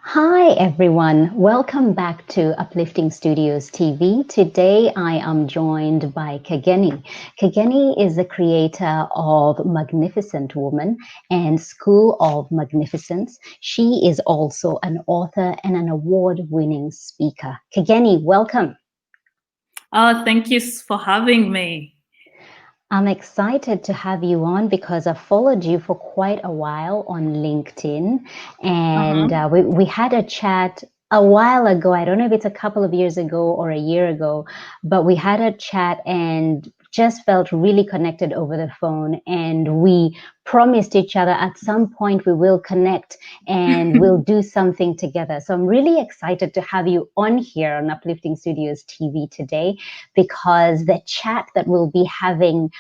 Hi, everyone. Welcome back to Uplifting Studios TV. Today, I am joined by Kageni. Kageni is the creator of Magnificent Woman and School of Magnificence. She is also an author and an award-winning speaker. Kageni, welcome. Oh, thank you for having me. I'm excited to have you on because I've followed you for quite a while on LinkedIn, and we had a chat a while ago. I don't know if it's a couple of years ago or a year ago, but we had a chat and just felt really connected over the phone, and we promised each other at some point we will connect and we'll do something together. So I'm really excited to have you on here on Uplifting Studios TV today, because the chat that we'll be having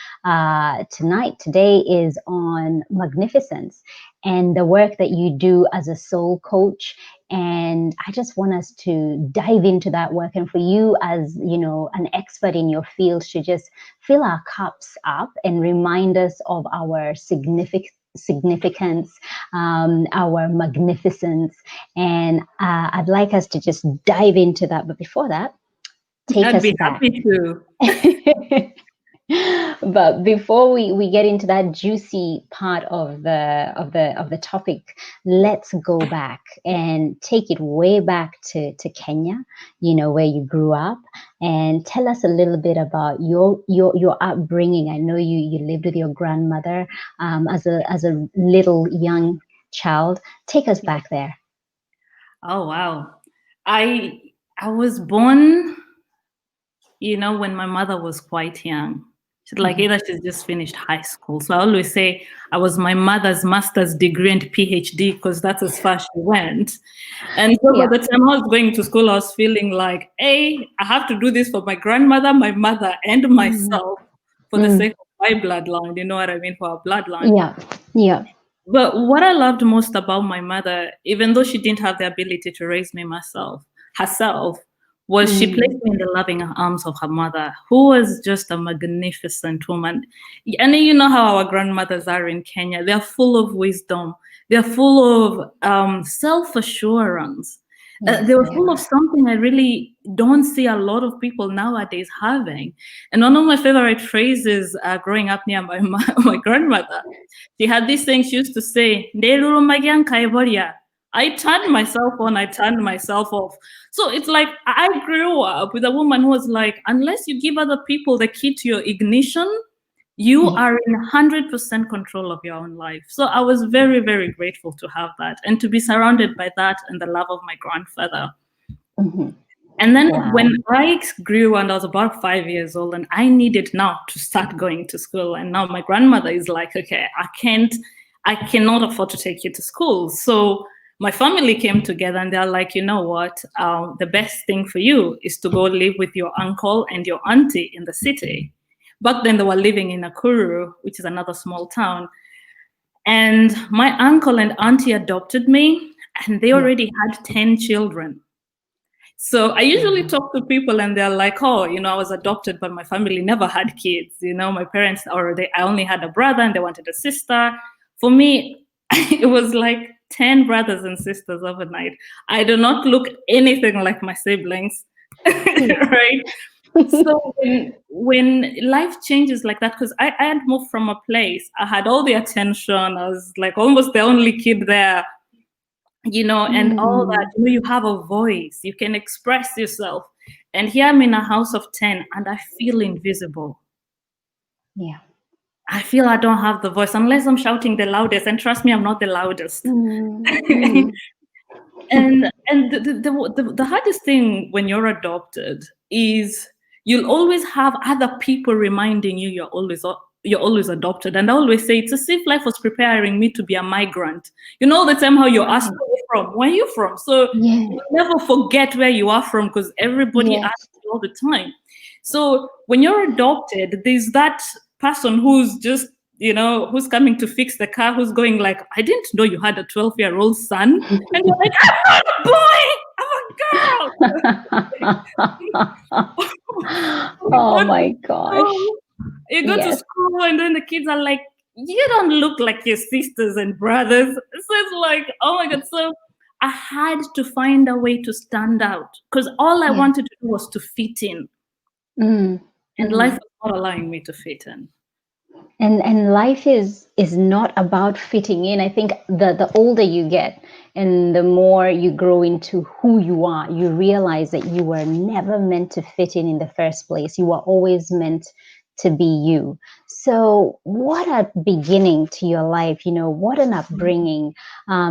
today is on magnificence and the work that you do as a soul coach. And I just want us to dive into that work, and for you as an expert in your field to just fill our cups up and remind us of our significance, our magnificence. And I'd like us to just dive into that. But before that, take I'd us be back. happy to. But before we get into that juicy part of the topic, let's go back and take it way back to Kenya, where you grew up, and tell us a little bit about your upbringing. I know you lived with your grandmother as a little young child. Take us back there. Oh wow. I was born, when my mother was quite young. Either she's just finished high school. So I always say I was my mother's master's degree and PhD, because that's as far as she went. And so by the time I was going to school, I was feeling like, hey, I have to do this for my grandmother, my mother, and myself for the sake of my bloodline. You know what I mean? For our bloodline. Yeah. But what I loved most about my mother, even though she didn't have the ability to raise me herself, was she placed me in the loving arms of her mother, who was just a magnificent woman. And you know how our grandmothers are in Kenya. They're full of wisdom. They're full of self-assurance. They were full of something I really don't see a lot of people nowadays having. And one of my favorite phrases growing up near my grandmother, she had this thing she used to say, I turned myself on, I turned myself off. So it's like I grew up with a woman who was like, unless you give other people the key to your ignition, you are in 100% control of your own life. So I was very, very grateful to have that and to be surrounded by that and the love of my grandfather. And then when I grew and I was about 5 years old, and I needed now to start going to school, and now my grandmother is like, okay, I cannot afford to take you to school. So my family came together and they're like, you know what, the best thing for you is to go live with your uncle and your auntie in the city. Back then they were living in Nakuru, which is another small town. And my uncle and auntie adopted me, and they already had 10 children. So I usually talk to people and they're like, oh, I was adopted, but my family never had kids. My parents I only had a brother and they wanted a sister. For me, it was like 10 brothers and sisters overnight. I do not look anything like my siblings, right? So when life changes like that, because I had moved from a place, I had all the attention, I was like almost the only kid there, and all that, you have a voice, you can express yourself. And here I'm in a house of 10 and I feel invisible. Yeah. I feel I don't have the voice unless I'm shouting the loudest. And trust me, I'm not the loudest. And the hardest thing when you're adopted is you'll always have other people reminding you you're always adopted. And I always say it's as if life was preparing me to be a migrant. All the time how you're asked where you're from, where are you from? So you never forget where you are from, because everybody asks you all the time. So when you're adopted, there's that person who's just who's coming to fix the car, who's going like, I didn't know you had a 12-year-old son. And you're like, I'm not a boy, I'm a girl. Oh my gosh. You go to school and then the kids are like, you don't look like your sisters and brothers. So it's like, oh my God. So I had to find a way to stand out because all I Yeah. wanted to do was to fit in. Mm. And life was not allowing me to fit in. And life is not about fitting in. I think the older you get and the more you grow into who you are, you realize that you were never meant to fit in the first place. You were always meant to be you. So what a beginning to your life, what an upbringing,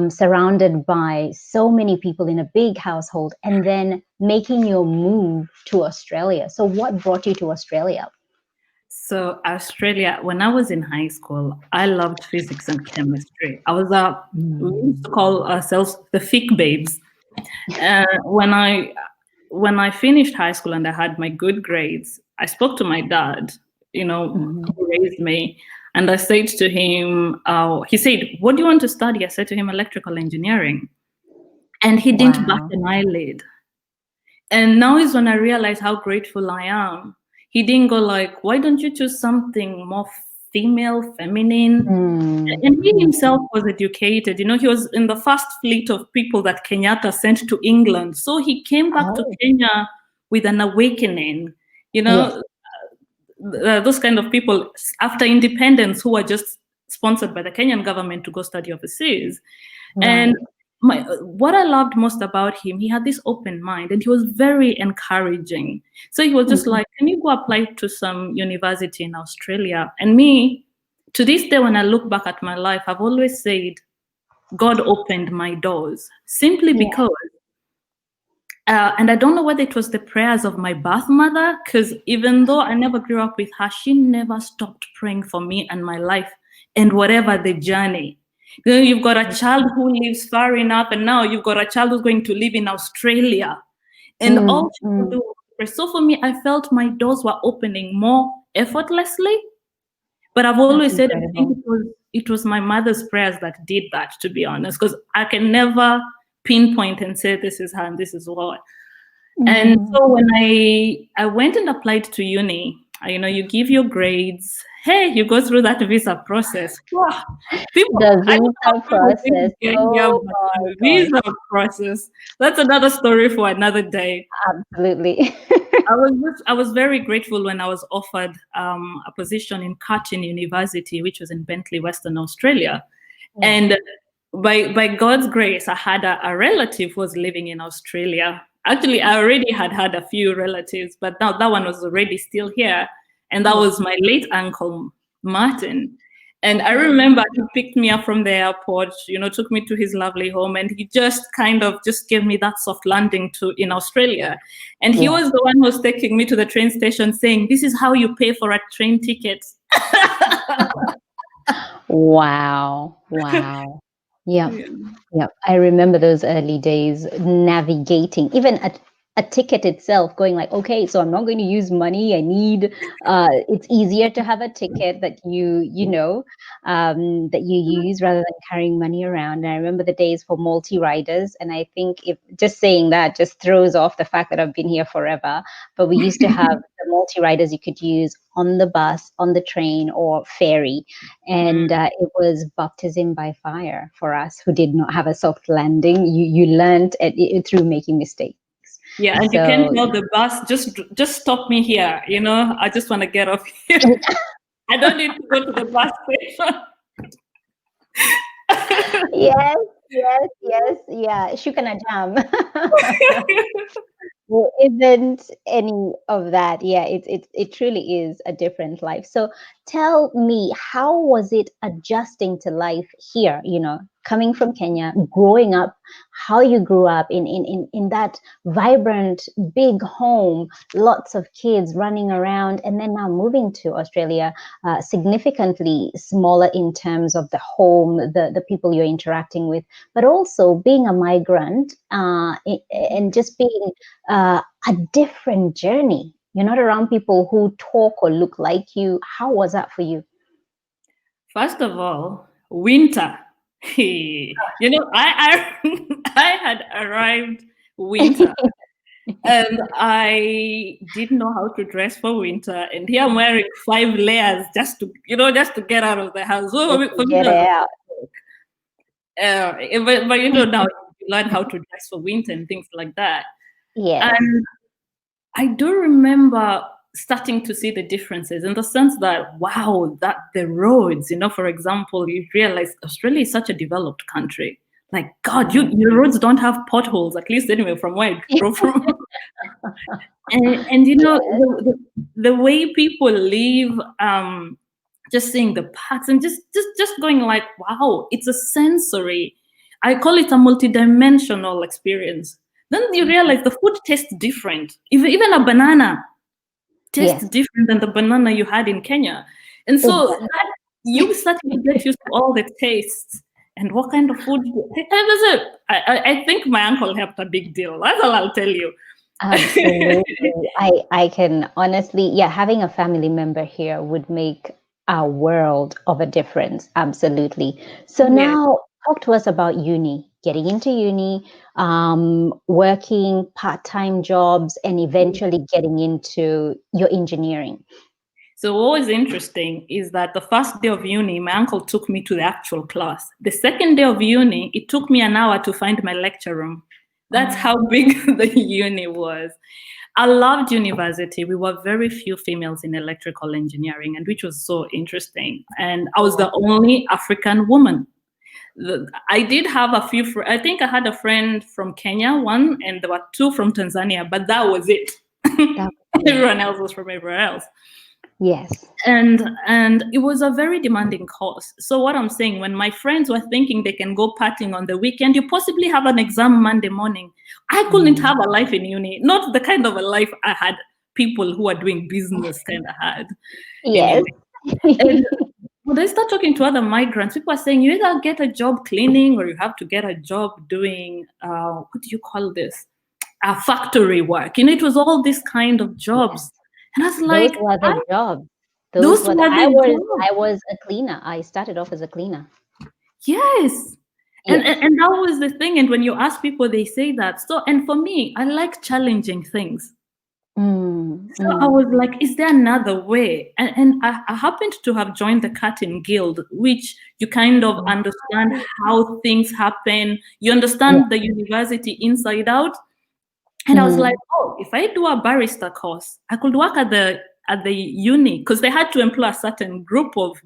surrounded by so many people in a big household, and then making your move to Australia. So what brought you to Australia? So Australia, when I was in high school, I loved physics and chemistry. We used to call ourselves the fic babes. When I finished high school and I had my good grades, I spoke to my dad, who raised me, and I said to him, he said, "What do you want to study?" I said to him, "Electrical engineering," and he didn't bat Wow. an eyelid. And now is when I realize how grateful I am. He didn't go like, "Why don't you choose something more female, feminine?" Mm, And he mm. himself was educated. He was in the first fleet of people that Kenyatta sent to England. So he came back to Oh, Kenya with an awakening. You yes. know, those kind of people after independence who were just sponsored by the Kenyan government to go study overseas. And Right. what I loved most about him, he had this open mind and he was very encouraging. So he was just Mhm. like, "Can you go apply to some university in Australia?" And me, to this day, when I look back at my life, I've always said, God opened my doors simply Yeah. because, and I don't know whether it was the prayers of my birth mother, because even though I never grew up with her, she never stopped praying for me and my life and whatever the journey. You've got a child who lives far enough, and now you've got a child who's going to live in Australia. And all Mm, she could mm. do was pray. So for me, I felt my doors were opening more effortlessly. But I've That's always said I think incredible. it was my mother's prayers that did that, to be honest, because I can never pinpoint and say this is her and this is what. And Mhm. so when I went and applied to uni, you give your grades. Hey, you go through that visa process. Wow. People, The I don't know how visa people think process. they're here, Oh but my the gosh. visa process, that's another story for another day. Absolutely. I was very grateful when I was offered a position in Curtin University, which was in Bentley, Western Australia. Yeah. And by God's grace, I had a relative who was living in Australia. Actually, I already had a few relatives, but now that one was already still here. And that Yeah. was my late uncle, Martin. And I Mhm. remember he picked me up from the airport, took me to his lovely home, and he just kind of just gave me that soft landing in Australia. And he Yeah. was the one who was taking me to the train station saying, "This is how you pay for a train ticket." Wow. Wow. Yep. Yeah. Yep. I remember those early days navigating, even a ticket itself, going like, okay, so I'm not going to use money. I need, it's easier to have a ticket that that you use rather than carrying money around. And I remember the days for multi-riders. And I think if just saying that just throws off the fact that I've been here forever. But we used to have the multi-riders you could use on the bus, on the train, or ferry. And it was baptism by fire for us who did not have a soft landing. You learned through making mistakes. Yeah, and you can So tell the bus, just stop me here. I just want to get off here. I don't need to go to the bus station. yes, yes, yes, yeah, shukana jam. There isn't any of that. Yeah, it truly is a different life. So tell me, how was it adjusting to life here? Coming from Kenya, growing up, how you grew up in that vibrant big home, lots of kids running around, and then now moving to Australia, significantly smaller in terms of the home, the people you're interacting with, but also being a migrant, and just being a different journey. You're not around people who talk or look like you. How was that for you? First of all, winter. I I had arrived winter, and I didn't know how to dress for winter. And here I'm wearing 5 layers just to get out of the house. So Just for to me, get that was out. but now learn how to dress for winter and things like that. Yes. And I do remember starting to see the differences in the sense that, wow, that the roads, for example, you realize Australia is such a developed country. Like, God, your roads don't have potholes, at least anyway, from where I drove from. And the way people live, just seeing the parks and just going like, wow, it's a sensory. I call it a multidimensional experience. Then you realize the food tastes different. Even a banana tastes different than the banana you had in Kenya. And so that you start to get used to all the tastes and what kind of food. I think my uncle helped a big deal. That's all I'll tell you. Absolutely. I can honestly, having a family member here would make a world of a difference. Absolutely. So now talk to us about uni, getting into uni, working part-time jobs, and eventually getting into your engineering. So what was interesting is that the first day of uni, my uncle took me to the actual class. The second day of uni, it took me an hour to find my lecture room. That's how big the uni was. I loved university. We were very few females in electrical engineering, and which was so interesting. And I was the only African woman. I did have a few, I think I had a friend from Kenya, one, and there were two from Tanzania, but that was it. Everyone else was from everywhere else. Yes. And it was a very demanding course. So what I'm saying, when my friends were thinking they can go partying on the weekend, you possibly have an exam Monday morning. I couldn't have a life in uni, not the kind of a life I had people who are doing business kind of had. Yes. And when I start talking to other migrants, people are saying you either get a job cleaning or you have to get a job doing, what do you call this? Factory work. It was all these kind of jobs. And I was like, those were the jobs. Those were the I was a cleaner. I started off as a cleaner. Yes. And that was the thing. And when you ask people, they say that. So, and for me, I like challenging things. So I was like, is there another way? And I happened to have joined the Cutting Guild, which you kind of understand how things happen. You understand the university inside out. And I was like, oh, if I do a barrister course, I could work at the uni, because they had to employ a certain group of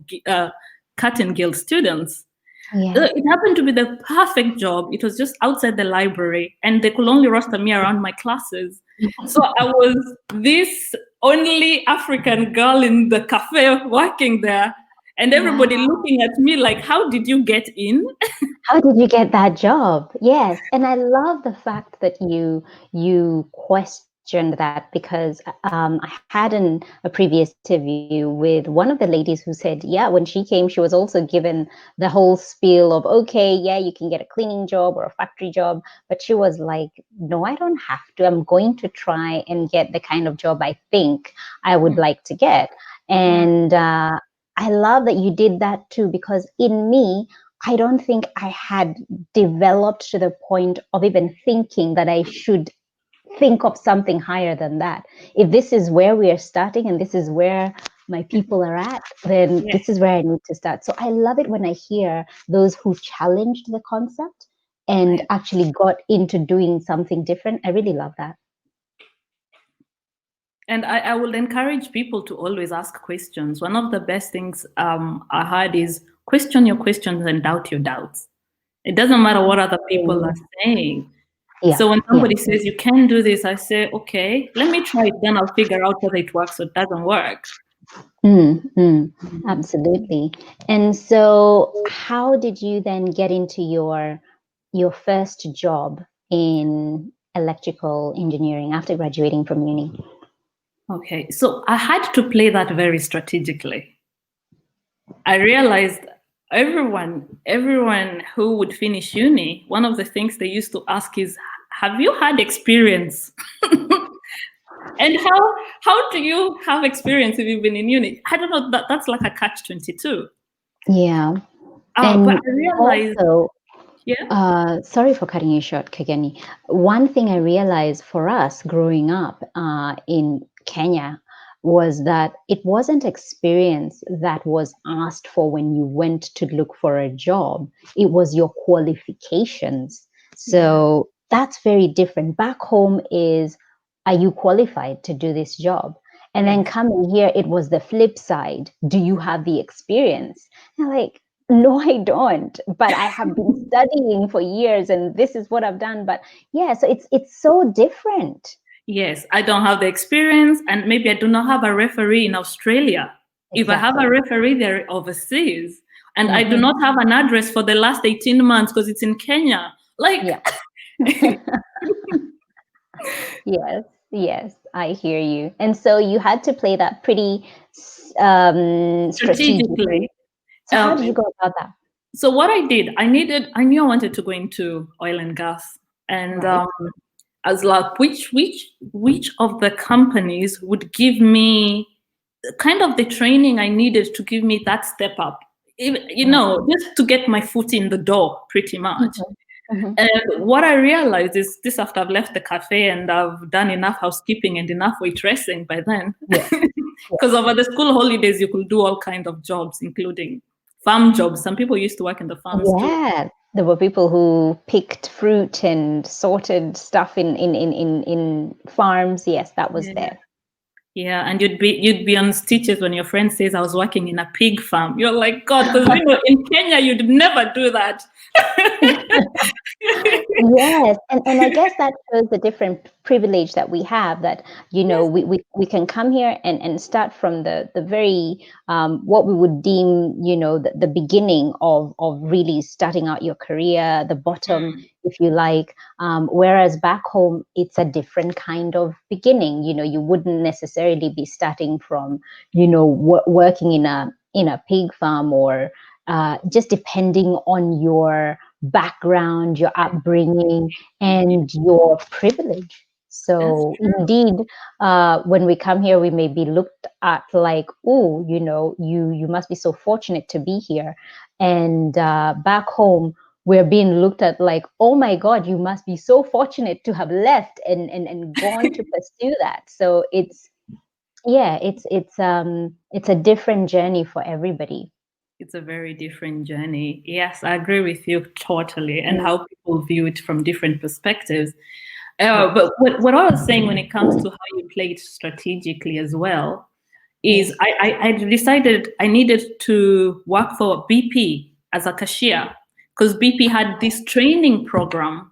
Cutting Guild students. It happened to be the perfect job. It was just outside the library, and they could only roster me around my classes. So I was this only African girl in the cafe working there, and everybody looking at me like, how did you get in? How did you get that job? Yes. And I love the fact that you questioned that, because I had a previous interview with one of the ladies who said, when she came, she was also given the whole spiel of, okay, you can get a cleaning job or a factory job. But she was like, no, I don't have to. I'm going to try and get the kind of job I think I would like to get. And I love that you did that too, because in me, I don't think I had developed to the point of even thinking that I should think of something higher than that. If this is where we are starting and this is where my people are at, then this is where I need to start. So I love it when I hear those who challenged the concept and actually got into doing something different. I really love that. And I will encourage people to always ask questions. One of the best things I heard is question your questions and doubt your doubts. It doesn't matter what other people are saying. So when somebody says you can do this, I say, okay, let me try it. Then I'll figure out whether it works or it doesn't work. Absolutely. And so how did you then get into your first job in electrical engineering after graduating from uni? Okay, so I had to play that very strategically. I realized everyone who would finish uni, one of the things they used to ask is, have you had experience? And how do you have experience if you've been in uni? I don't know, that's like a catch-22. Yeah. But I realized also, sorry for cutting you short, Kageni. One thing I realized for us growing up in Kenya was that it wasn't experience that was asked for when you went to look for a job. It was your qualifications Yeah. So that's very different. Back home is, are you qualified to do this job? And then Yes. coming here, it was the flip side. Do you have the experience? And like, no, I don't. But I have been studying for years, and this is what I've done. But yeah, so it's so different. Yes, I don't have the experience, and maybe I do not have a referee in Australia. If I have a Exactly. referee, they're overseas, and I do Hmm. not have an address for the last 18 months because it's in Kenya. Like, Yeah. Yes, yes, I hear you. And so you had to play that pretty strategically. strategically. So how Um, did you go about that? so what I did, I knew I wanted to go into oil and gas, and Right. I was like, which of the companies would give me kind of the training I needed to give me that step up, Right. just to get my foot in the door, pretty much. Hmm. Hmm. And what I realized is this after I've left the cafe and I've done enough housekeeping and enough waitressing by then. Yes. Because over the school holidays, you could do all kinds of jobs, including farm jobs. Some people used to work in the farms too. Yeah. There were people who picked fruit and sorted stuff in farms. Yes, that was Yeah. there. Yeah, and you'd be on stitches when your friend says I was working in a pig farm. You're like, God, because in Kenya you'd never do that. Yes, and I guess that shows the different privilege that we have, that, Yes. we can come here and start from the very, what we would deem, the beginning of really starting out your career, the bottom, Mm, if you like. Whereas back home, it's a different kind of beginning. You wouldn't necessarily be starting from, working in a pig farm, or just depending on your background, your upbringing, and your privilege. that's So true. indeed, when we come here, we may be looked at like, oh, you must be so fortunate to be here. And back home, we're being looked at like, oh my God, you must be so fortunate to have left and gone to pursue that. So yeah, it's a different journey for everybody. It's a very different journey. Yes, I agree with you totally, and Mm, how people view it from different perspectives. yes, But what I was saying when it comes to how you play it strategically as well is yes. I decided I needed to work for BP as a cashier, because BP had this training program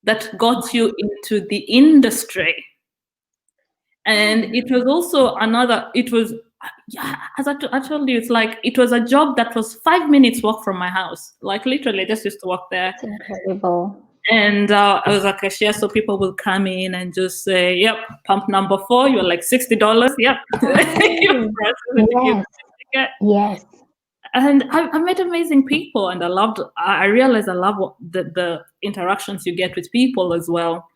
that got you into the industry. And Oh, it was also it was, yeah, as I told you, it's like it was a job that was 5 minutes walk from my house. Like literally, I just used to walk there. that's incredible. And I was a cashier, so people will come in and just say, "Yep, pump number 4. You're like $60. Yep." You Oh, process and you give yes, the ticket. yes. And I met amazing people, and I realized I love the interactions you get with people as well.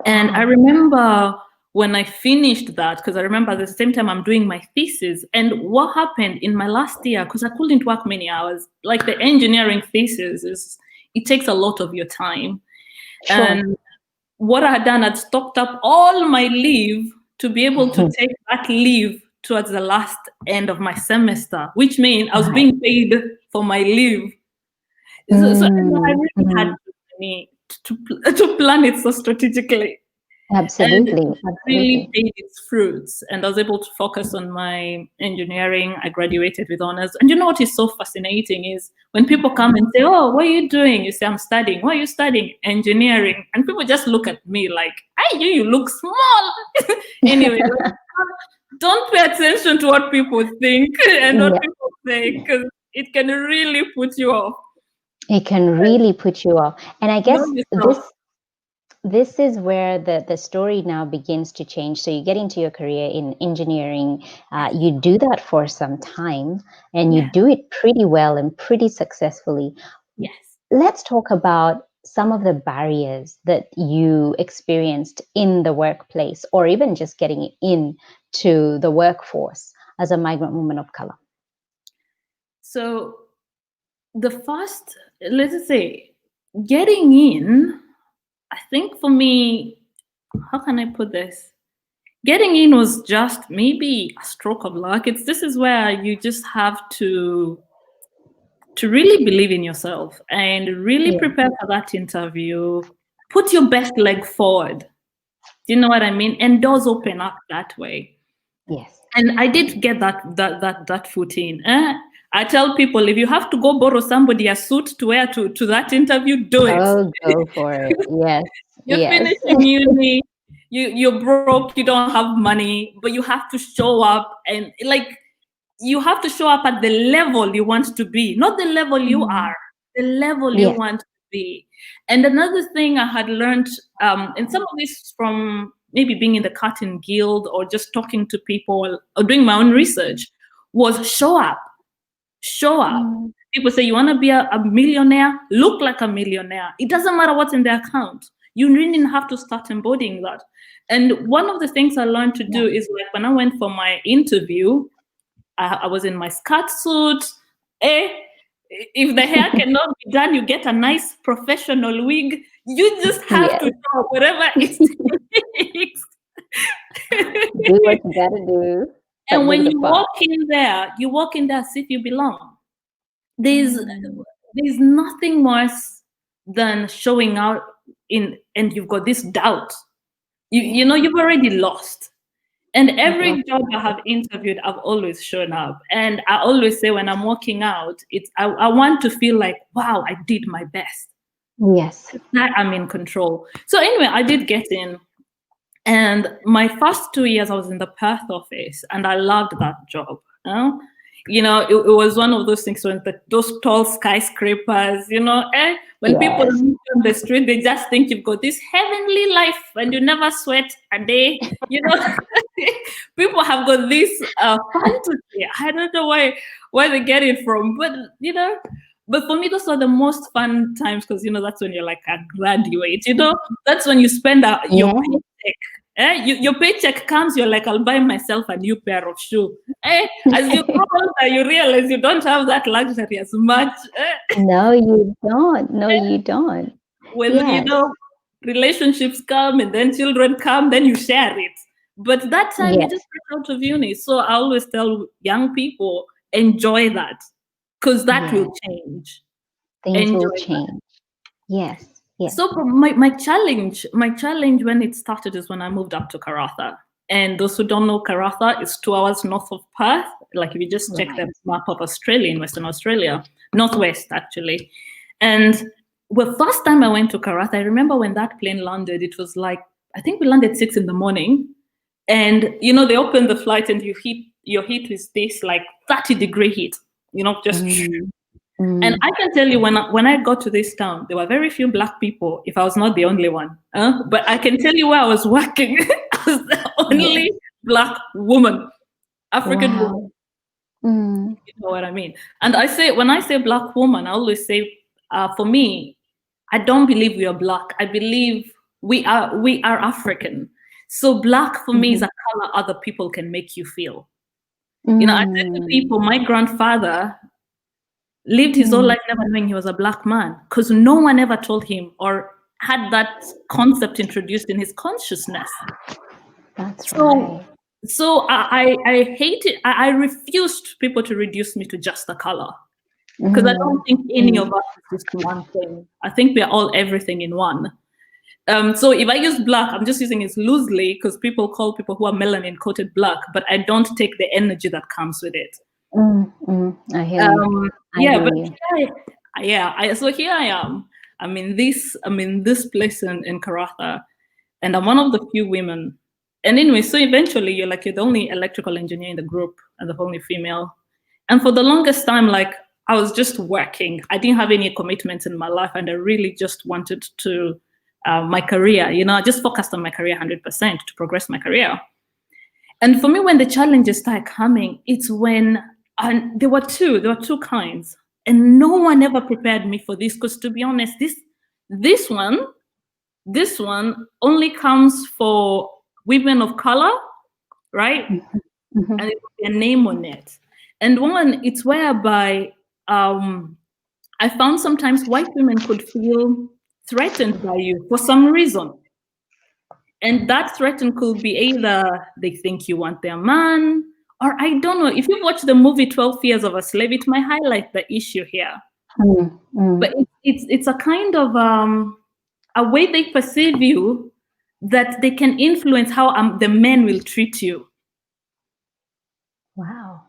And I Wow. remember when I finished that, because I remember at the same time I'm doing my thesis. And what happened in my last year, because I couldn't work many hours, like the engineering thesis it takes a lot of your time. Sure. And what I had done, I'd stocked up all my leave to be able to take that leave towards the last end of my semester, which means I was Right. being paid for my leave. So I Mm, really had mm. to plan it so strategically. And it Absolutely, really absolutely. paid its fruits. And I was able to focus on my engineering. I graduated with honors. And you know what is so fascinating is when people come and say, "Oh, what are you doing?" You say, "I'm studying." "What are you studying?" "Engineering." And people just look at me like, "Hey, you look small." Anyway, don't pay attention to what people think and what Yeah, people say, because it can really put you off. it can really put you off. And I Know guess this yourself. this is where the story now begins to change. So you get into your career in engineering, you do that for some time, and you Yeah. do it pretty well and pretty successfully. Yes. Let's talk about some of the barriers that you experienced in the workplace, or even just getting into the workforce as a migrant woman of color. So the first, let's just say, getting in, I think for me, how can I put this? Getting in was just maybe a stroke of luck. This is where you just have to really believe in yourself and really Yeah. prepare for that interview. Put your best leg forward. Do you know what I mean? And doors open up that way. Yes. And I did get that foot in. I tell people, if you have to go borrow somebody a suit to wear to that interview, do it. Oh, go for it. Yes. You're Yes. finishing uni, you're broke, you don't have money, but you have to show up, and like you have to show up at the level you want to be, not the level you are, the level you Yes. want to be. And another thing I had learned, and some of this from maybe being in the cutting guild or just talking to people or doing my own research, was show up. Show up. People say, you want to be a millionaire? Look like a millionaire. It doesn't matter what's in the account. You really have to start embodying that. And one of the things I learned to do is, like, when I went for my interview, I was in my skirt suit. If the hair cannot be done, you get a nice professional wig. You just have to do whatever it takes. Do what you gotta do. And when you walk in there as if you belong. There's nothing worse than showing out in and you've got this doubt. You know you've already lost. And every job I have interviewed, I've always shown up. And I always say when I'm walking out, I want to feel like, wow, I did my best. Yes. That I'm in control. So anyway, I did get in. And my first 2 years, I was in the Perth office, and I loved that job. You know, it was one of those things when those tall skyscrapers, you know, when people meet you on the street, they just think you've got this heavenly life and you never sweat a day. You know, people have got this fantasy. I don't know where they get it from, but you know. But for me, those are the most fun times because, you know, that's when you're like a graduate, you know, that's when you spend your paycheck. Your paycheck comes, you're like, I'll buy myself a new pair of shoes. As you grow older, you realize you don't have that luxury as much. No, you don't. No, you don't. When, you know, relationships come and then children come, then you share it. But that time you just get out of uni. So I always tell young people, enjoy that. Because that will change. Things will change. Yes. Yes. So my challenge when it started is when I moved up to Karratha. And those who don't know, Karratha is 2 hours north of Perth. Like if you just check the map of Australia, in Western Australia, northwest actually. And the first time I went to Karratha, I remember when that plane landed, it was like, I think we landed 6 a.m. And you know, they opened the flight and your heat with this like 30-degree heat. You know, just and I can tell you when I got to this town, there were very few Black people, if I was not the only one. But I can tell you where I was working. I was the only Black woman, African woman. You know what I mean? And when I say Black woman, I always say, for me, I don't believe we are Black. I believe we are African. So Black for me is a color other people can make you feel. You know, I said to people, my grandfather lived his whole life never knowing he was a Black man because no one ever told him or had that concept introduced in his consciousness. That's right. So I hate it. I refused people to reduce me to just a color because I don't think any of us is just one thing. I think we are all everything in one. So if I use Black, I'm just using it loosely because people call people who are melanin coated Black, but I don't take the energy that comes with it. I hear you. So here I am. I'm in this place in Karratha, and I'm one of the few women. And anyway, so eventually you're the only electrical engineer in the group and the only female. And for the longest time, like I was just working. I didn't have any commitments in my life, and I really just wanted to. My career, you know, I just focused on my career 100% to progress my career. And for me, when the challenges started coming, it's when there were two kinds, and no one ever prepared me for this. Because to be honest, this one only comes for women of color, right? And it's a name on it. And one, it's whereby I found sometimes white women could feel threatened by you for some reason. And that threaten could be either they think you want their man, or I don't know. If you watch the movie 12 Years of a Slave, it might highlight the issue here. But it's a kind of a way they perceive you, that they can influence how the men will treat you. Wow.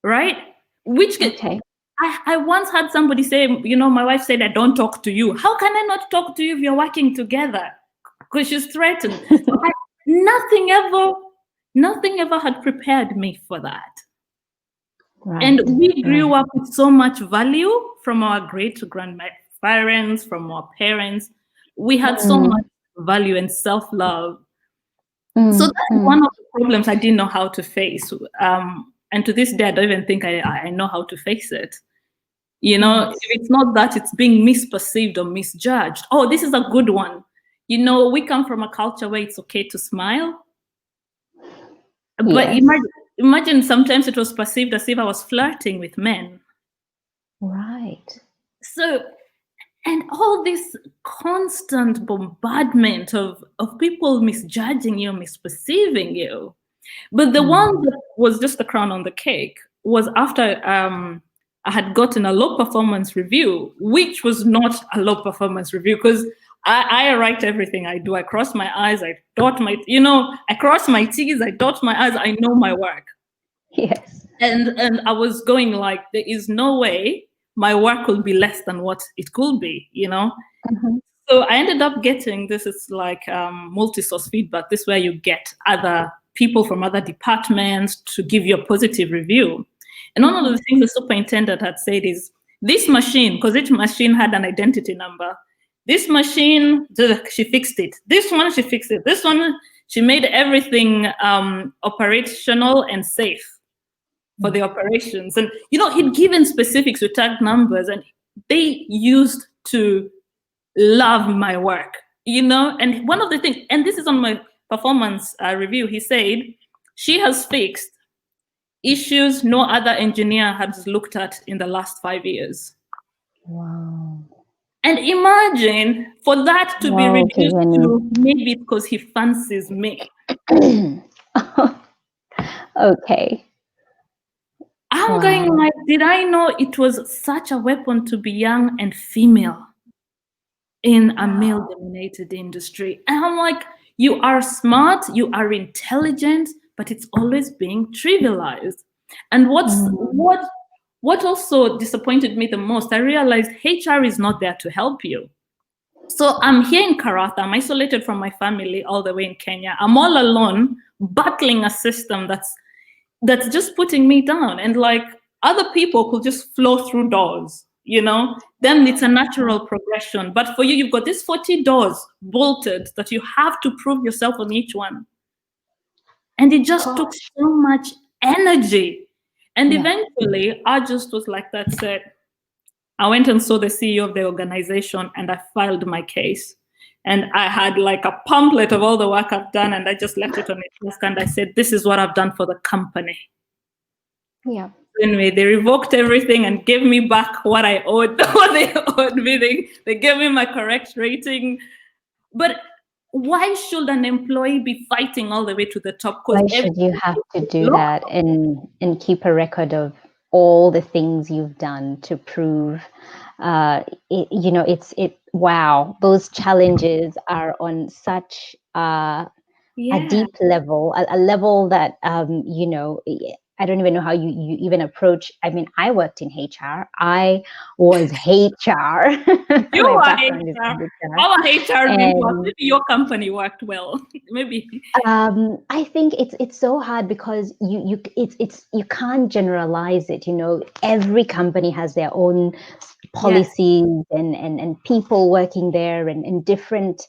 Right? Which Okay. I once had somebody say, my wife said, I don't talk to you. How can I not talk to you if you're working together? Because she's threatened. So nothing ever had prepared me for that. And Right. we grew Right. up with so much value from our great grandparents, from our parents. We had so much value and self-love. So that's one of the problems I didn't know how to face. And to this day, I don't even think I know how to face it. If Yes. it's not that, it's being misperceived or misjudged. Oh, this is a good one. We come from a culture where it's okay to smile. But Yes. imagine sometimes it was perceived as if I was flirting with men. Right. So, and all this constant bombardment of people misjudging you, misperceiving you. But the one that was just the crown on the cake was after I had gotten a low performance review, which was not a low performance review, because I write everything I do. I cross my eyes, I dot my, I cross my T's, I dot my I's, I know my work. Yes. And I was going like, there is no way my work will be less than what it could be. So I ended up getting, this is like multi-source feedback. This is where you get other people from other departments to give you a positive review. And one of the things the superintendent had said is, this machine, because each machine had an identity number, this machine, she fixed it. This one, she fixed it. This one, she made everything operational and safe for the operations. And, he'd given specifics with tag numbers, and they used to love my work, and one of the things, and this is on my performance review, he said, she has fixed issues no other engineer has looked at in the last 5 years. Wow. And imagine for that to be Wow, reduced Kageni. to maybe because he fancies me. Okay. I'm going Wow. like, did I know it was such a weapon to be young and female in a male dominated industry? And I'm like, you are smart, you are intelligent, but it's always being trivialized. And what also disappointed me the most, I realized HR is not there to help you. So I'm here in Karatha, I'm isolated from my family all the way in Kenya. I'm all alone, battling a system that's just putting me down. And like, other people could just flow through doors, then it's a natural progression. But for you, you've got these 40 doors bolted that you have to prove yourself on each one. And it just took Gosh. so much energy. And Yeah. eventually, I just was like, that's it. I went and saw the CEO of the organization, and I filed my case. And I had like a pamphlet of all the work I've done, and I just left it on a desk, and I said, this is what I've done for the company. Yeah. Anyway, they revoked everything and gave me back what I owed, what they owed me. They gave me my correct rating. But why should an employee be fighting all the way to the top? Because Why should you have to do that and keep a record of all the things you've done to prove wow, those challenges are on such a deep level, a level that I don't even know how you even approach. I mean, I worked in HR. I was HR. You My are background is HR. in HR. Our HR didn't work. And Maybe your company worked well. Maybe. I think it's so hard because you can't generalize it. Every company has their own policies and people working there and different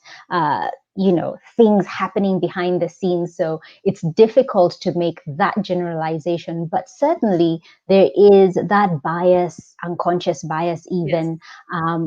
things happening behind the scenes. So it's difficult to make that generalization, but certainly there is that bias, unconscious bias, even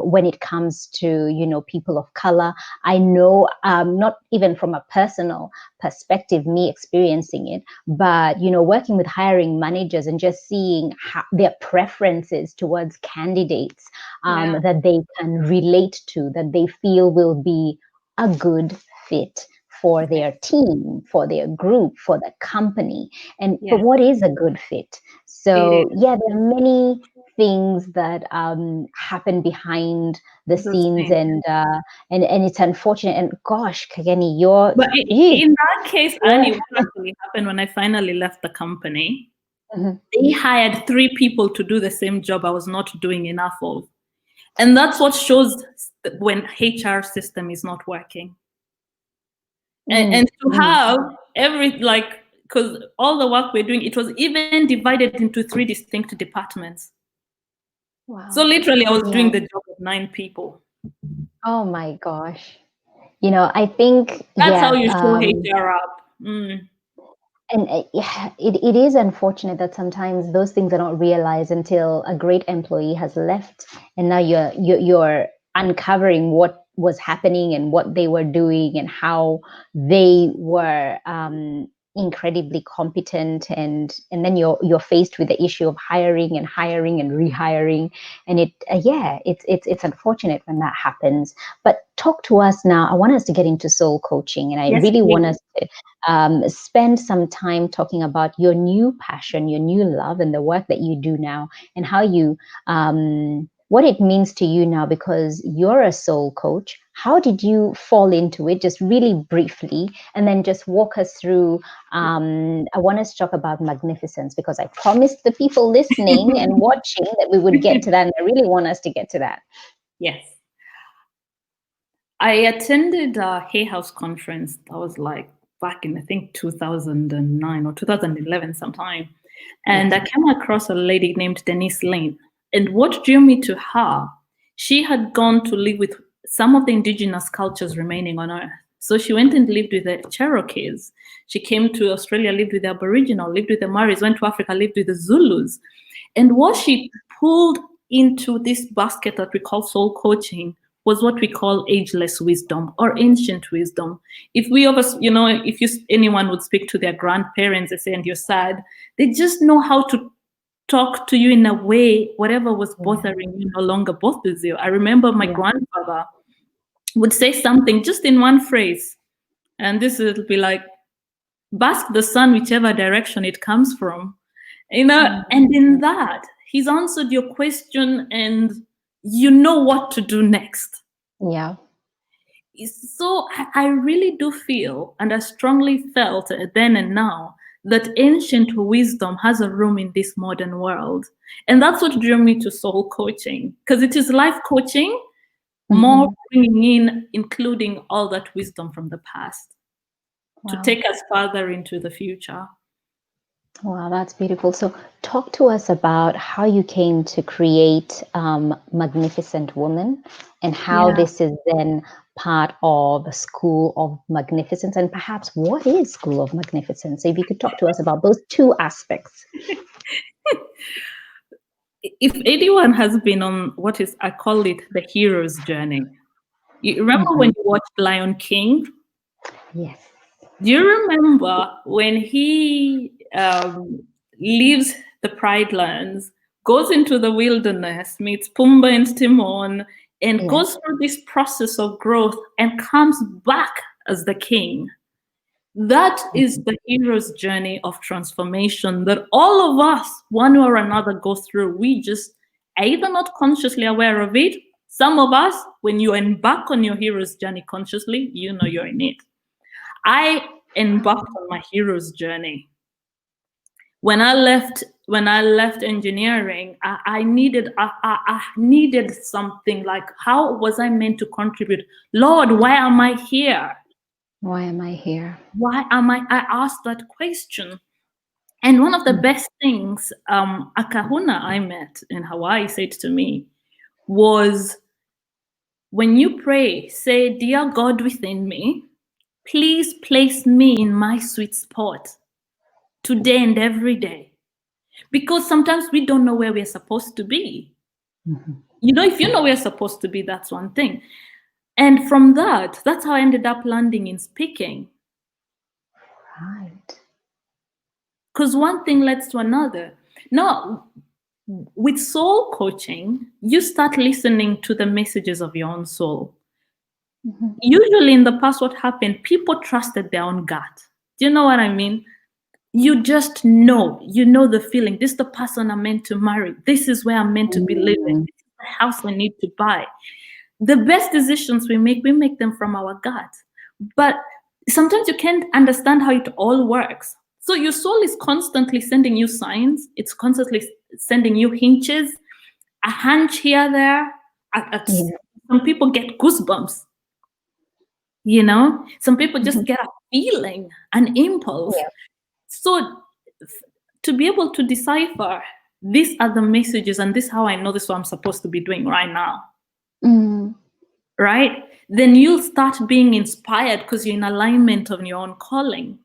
when it comes to people of color. I know, not even from a personal perspective, me experiencing it, but working with hiring managers and just seeing how their preferences towards candidates that they can relate to, that they feel will be a good fit for their team, for their group, for the company. But what is a good fit? It So is. yeah, there are many things that happen behind the The scenes, same. and it's unfortunate. And gosh, Kageni, you're But in that case, yeah. Annie, what actually happened when I finally left the company? Mhm. They hired 3 people to do the same job I was not doing enough of. And that's what shows when HR system is not working. And to Mm. have because all the work we're doing, it was even divided into 3 distinct departments. So Wow. literally, I was Yeah. doing the job of 9 people. Oh my gosh. I think, That's how yeah. you show HR up. Mm. And yeah, it is unfortunate that sometimes those things are not realized until a great employee has left, and now you're uncovering what was happening and what they were doing and how they were incredibly competent, and then you're faced with the issue of hiring and rehiring, and it's unfortunate when that happens. But talk to us now. I want us to get into soul coaching, and I Yes, really want please. us to spend some time talking about your new passion, your new love, and the work that you do now, and how what it means to you now, because you're a soul coach. How did you fall into it? Just really briefly, and then just walk us through. I want us to talk about magnificence, because I promised the people listening and watching that we would get to that, and I really want us to get to that. Yes. I attended a Hay House conference. That was like back in, I think, 2009 or 2011 sometime. And I came across a lady named Denise Lane. And what drew me to her, she had gone to live with some of the indigenous cultures remaining on Earth. So she went and lived with the Cherokees. She came to Australia, lived with the Aboriginal, lived with the Maoris, went to Africa, lived with the Zulus. And what she pulled into this basket that we call soul coaching was what we call ageless wisdom or ancient wisdom. If we of us, if anyone would speak to their grandparents, they say, and you're sad, they just know how to talk to you in a way, whatever was bothering you no longer bothers you. I remember my grandfather would say something just in one phrase, and this would be like, bask the sun whichever direction it comes from. And in that, he's answered your question and you know what to do next. Yeah. So I really do feel, and I strongly felt then and now, that ancient wisdom has a room in this modern world. And that's what drew me to soul coaching, because it is life coaching, more bringing in, including all that wisdom from the past to Wow. take us further into the future. Wow, that's beautiful. So, talk to us about how you came to create Magnificent Woman, and how Yeah. this is then part of the School of Magnificence, and perhaps what is School of Magnificence. So, if you could talk to us about those two aspects. If anyone has been on I call it the hero's journey. You remember when you watched Lion King? Yes. Do you remember when he leaves the Pride Lands, goes into the wilderness, meets Pumbaa and Timon, and Yes. goes through this process of growth and comes back as the king? That is the hero's journey of transformation that all of us, one or another, go through. We just either not consciously aware of it. Some of us, when you embark on your hero's journey consciously, you know you're in it. I embarked on my hero's journey. When I left engineering, I needed something like, how was I meant to contribute? Lord, why am I here? Why am I here? Why am I asked that question. And one of the best things a kahuna I met in Hawaii said to me was, when you pray, say, dear God within me, please place me in my sweet spot today and every day. Because sometimes we don't know where we're supposed to be. If you know where you're supposed to be, that's one thing. And from that's how I ended up landing in speaking. Right. Because one thing leads to another. Now, with soul coaching, you start listening to the messages of your own soul. Usually in the past, what happened, people trusted their own gut. Do you know what I mean? you just know, the feeling. This is the person I'm meant to marry. This is where I'm meant to be living. Mm. This is the house I need to buy. The best decisions we make them from our gut. But sometimes you can't understand how it all works. So your soul is constantly sending you signs. It's constantly sending you hinges, a hunch here, there. Yeah. Some people get goosebumps. Some people just Mhm. get a feeling, an impulse. Yeah. So to be able to decipher, these are the messages, and this is how I know this is what I'm supposed to be doing right now. Mm. Right? Then you'll start being inspired because you're in alignment of your own calling.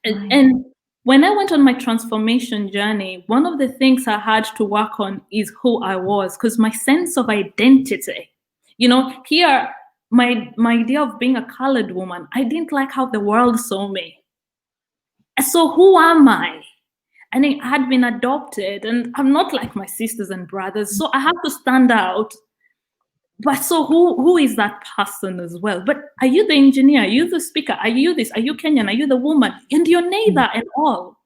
Right. And when I went on my transformation journey, one of the things I had to work on is who I was, because my sense of identity, here, my idea of being a colored woman, I didn't like how the world saw me. So who am I? And I had been adopted, and I'm not like my sisters and brothers, so I have to stand out. But so who is that person as well? But are you the engineer? Are you the speaker? Are you this? Are you Kenyan? Are you the woman? And you're neither and all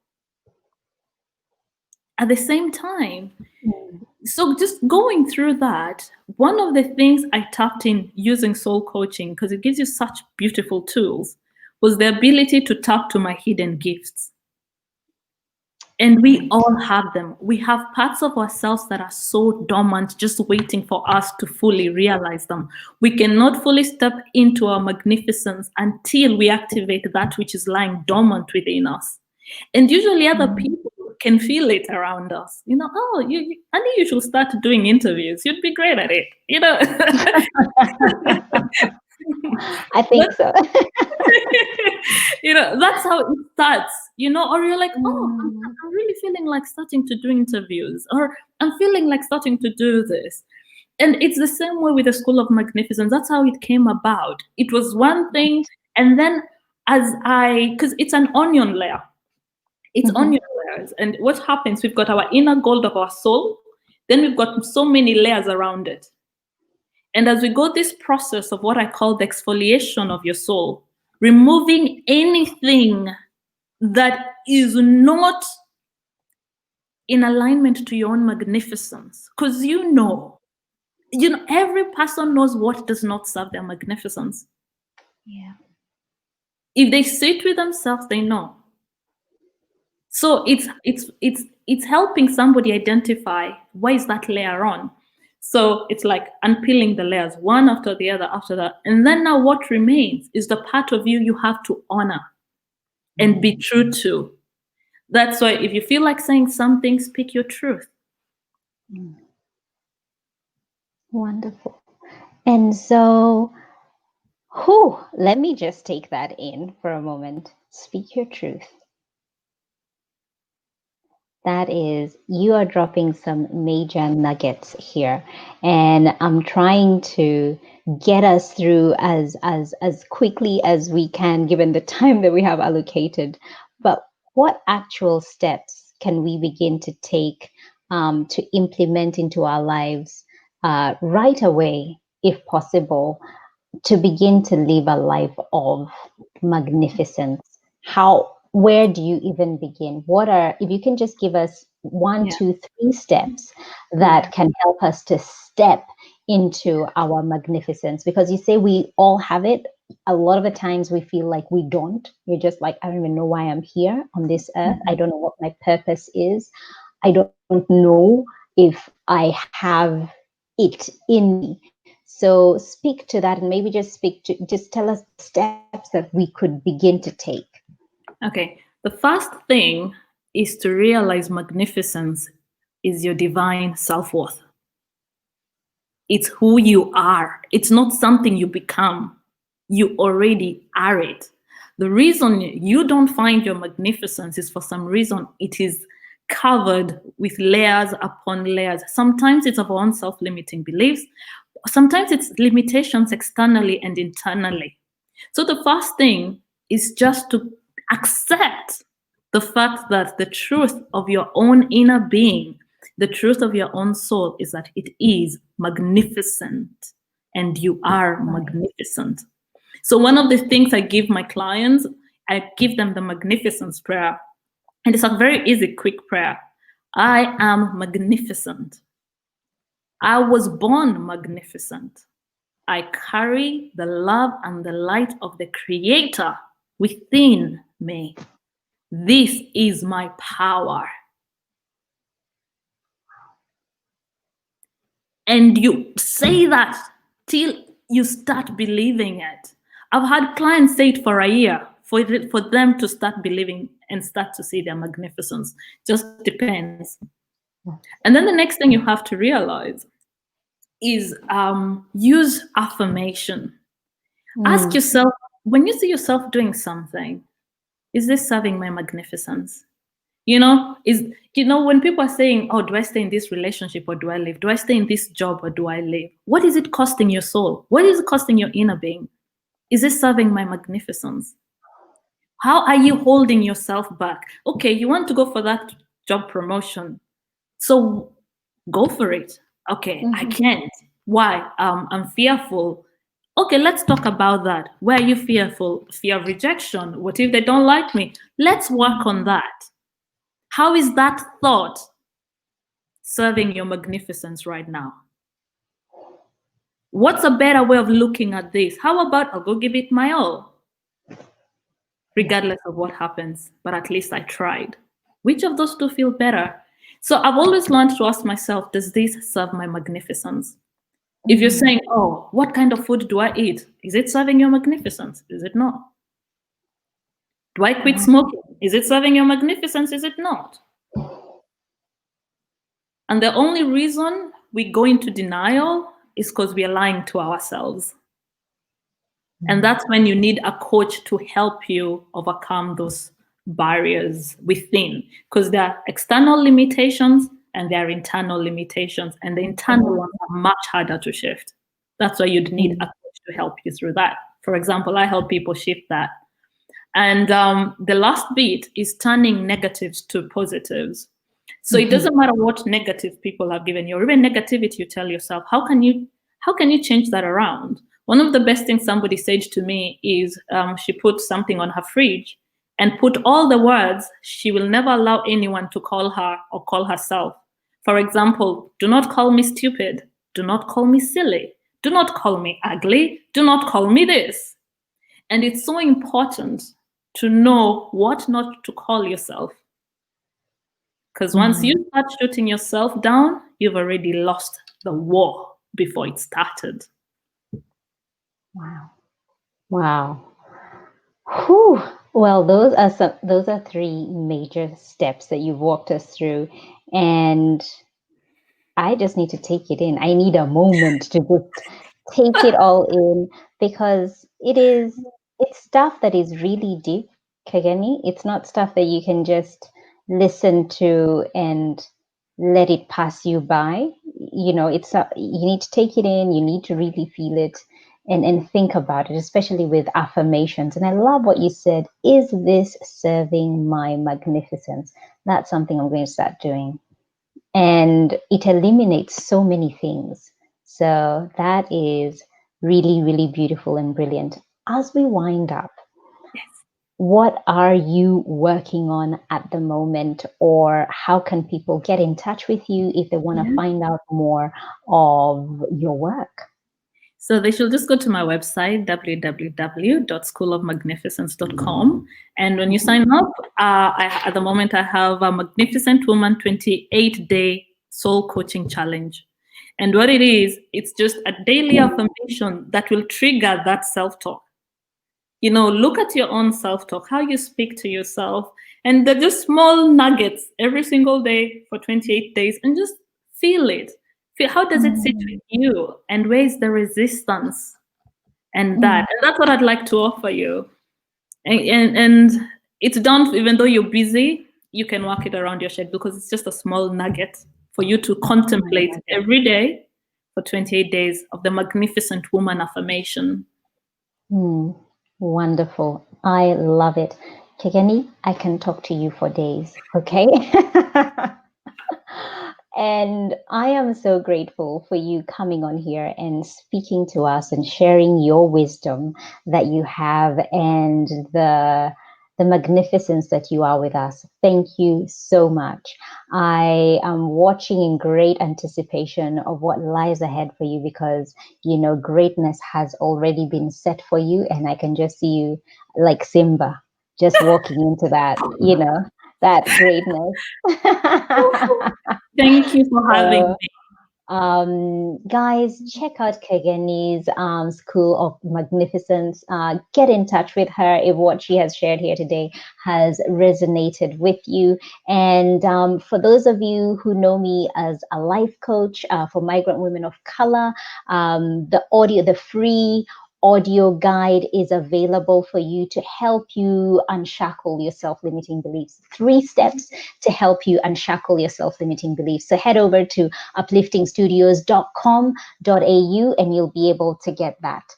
at the same time. Mm. So just going through that, one of the things I tapped in using soul coaching, because it gives you such beautiful tools, was the ability to tap to my hidden gifts. And we Right. all have them. We have parts of ourselves that are so dormant, just waiting for us to fully realize them. We cannot fully step into our magnificence until we activate that which is lying dormant within us. And usually other Mm. people can feel it around us. Oh, I think you should start doing interviews. You'd be great at it. I think But so. that's how it starts, or you're like, oh, Mm. I'm really feeling like starting to do interviews, or I'm feeling like starting to do this. And it's the same way with the School of Magnificence. That's how it came about. It was one thing, and then because it's an onion layer, it's Mhm. onion layers. And what happens, we've got our inner gold of our soul, then we've got so many layers around it. And as we go this process of what I call the exfoliation of your soul, removing anything that is not in alignment to your own magnificence. Because every person knows what does not serve their magnificence. Yeah. If they sit with themselves, they know. So it's helping somebody identify why is that layer on. So it's like unpeeling the layers one after the other after that. And then now what remains is the part of you have to honor and be true to. That's why if you feel like saying something, speak your truth. Mm. Wonderful. And so, let me just take that in for a moment. Speak your truth. That is, you are dropping some major nuggets here, and I'm trying to get us through as quickly as we can, given the time that we have allocated. But what actual steps can we begin to take to implement into our lives right away, if possible, to begin to live a life of magnificence? Where do you even begin? If you can just give us one, Yeah. 2, 3 steps Yeah. that can help us to step into our magnificence, because you say we all have it. A lot of the times we feel like we don't. You're just like, I don't even know why I'm here on this earth. I don't know what my purpose is. I don't know if I have it in me. So speak to that, and maybe just tell us steps that we could begin to take. Okay. The first thing is to realize magnificence is your divine self-worth. It's who you are. It's not something you become. You already are it. The reason you don't find your magnificence is for some reason it is covered with layers upon layers. Sometimes it's of our own self-limiting beliefs. Sometimes it's limitations externally and internally. So the first thing is just to accept the fact that the truth of your own inner being, the truth of your own soul, is that it is magnificent and you are Right. magnificent. So one of the things I give my clients, I give them the Magnificence Prayer. And it's a very easy, quick prayer. I am magnificent. I was born magnificent. I carry the love and the light of the Creator within me. This is my power. And you say that till you start believing it. I've had clients say it for a year for them to start believing and start to see their magnificence. Just depends. And then the next thing you have to realize is use affirmation. Ask yourself, when you see yourself doing something, is this serving my magnificence? When people are saying, oh, do I stay in this relationship or do I leave? Do I stay in this job or do I leave? What is it costing your soul? What is it costing your inner being? Is this serving my magnificence? How are you holding yourself back? Okay, you want to go for that job promotion. So go for it. Okay, I can't. Why? I'm fearful. Okay, let's talk about that. Where are you fearful? Fear of rejection. What if they don't like me? Let's work on that. How is that thought serving your magnificence right now? What's a better way of looking at this? How about I'll go give it my all, regardless of what happens, but at least I tried. Which of those two feel better? So I've always learned to ask myself, does this serve my magnificence? If you're saying, oh, what kind of food do I eat? Is it serving your magnificence? Is it not? Do I quit smoking? Is it serving your magnificence? Is it not? And the only reason we go into denial is because we are lying to ourselves. And that's when you need a coach to help you overcome those barriers within, because there are external limitations and there are internal limitations, and the internal ones are much harder to shift. That's why you'd need a coach to help you through that. For example, I help people shift that. And the last bit is turning negatives to positives. So it doesn't matter what negative people have given you, or even negativity, you tell yourself, how can you change that around? One of the best things somebody said to me is she put something on her fridge and put all the words she will never allow anyone to call her or call herself. For example, do not call me stupid. Do not call me silly. Do not call me ugly. Do not call me this. And it's so important to know what not to call yourself. Because once you start shooting yourself down, you've already lost the war before it started. Wow. Whew. Well, those are three major steps that you've walked us through, and I just need to take it in. I need a moment to just take it all in, because it's stuff that is really deep, Kageni. It's not stuff that you can just listen to and let it pass you by. You need to take it in, you need to really feel it and think about it, especially with affirmations. And I love what you said, is this serving my magnificence? That's something I'm going to start doing. And it eliminates so many things. So that is really, really beautiful and brilliant. As we wind up, what are you working on at the moment, or how can people get in touch with you if they want to find out more of your work? So they should just go to my website, www.schoolofmagnificence.com. And when you sign up, at the moment, I have a Magnificent Woman 28-day soul coaching challenge. And what it is, it's just a daily affirmation that will trigger that self-talk. Look at your own self-talk, how you speak to yourself. And they're just small nuggets every single day for 28 days, and just feel it. How does it sit with you, and where is the resistance? And that's what I'd like to offer you. And it's done, even though you're busy, you can work it around your schedule, because it's just a small nugget for you to contemplate every day for 28 days of the Magnificent Woman affirmation. Wonderful. I love it. Kageni, I can talk to you for days, okay? And I am so grateful for you coming on here and speaking to us and sharing your wisdom that you have, and the the magnificence that you are with us. Thank you so much. I am watching in great anticipation of what lies ahead for you, because, you know, greatness has already been set for you. And I can just see you like Simba, just walking into that, you know, that greatness. Thank you for having So, me. guys, check out Kageni's School of Magnificence. Get in touch with her if what she has shared here today has resonated with you. And for those of you who know me as a life coach for migrant women of color, the free audio guide is available for you to help you unshackle your self-limiting beliefs. 3 steps to help you unshackle your self-limiting beliefs. So head over to upliftingstudios.com.au and you'll be able to get that.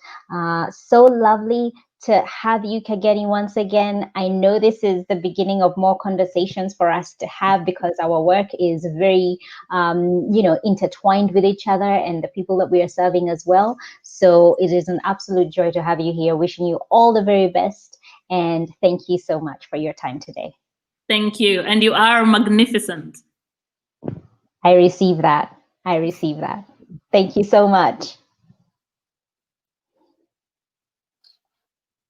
So lovely to have you, Kageni, once again. I know this is the beginning of more conversations for us to have, because our work is very, intertwined with each other and the people that we are serving as well. So it is an absolute joy to have you here. Wishing you all the very best. And thank you so much for your time today. Thank you. And you are magnificent. I receive that. I receive that. Thank you so much.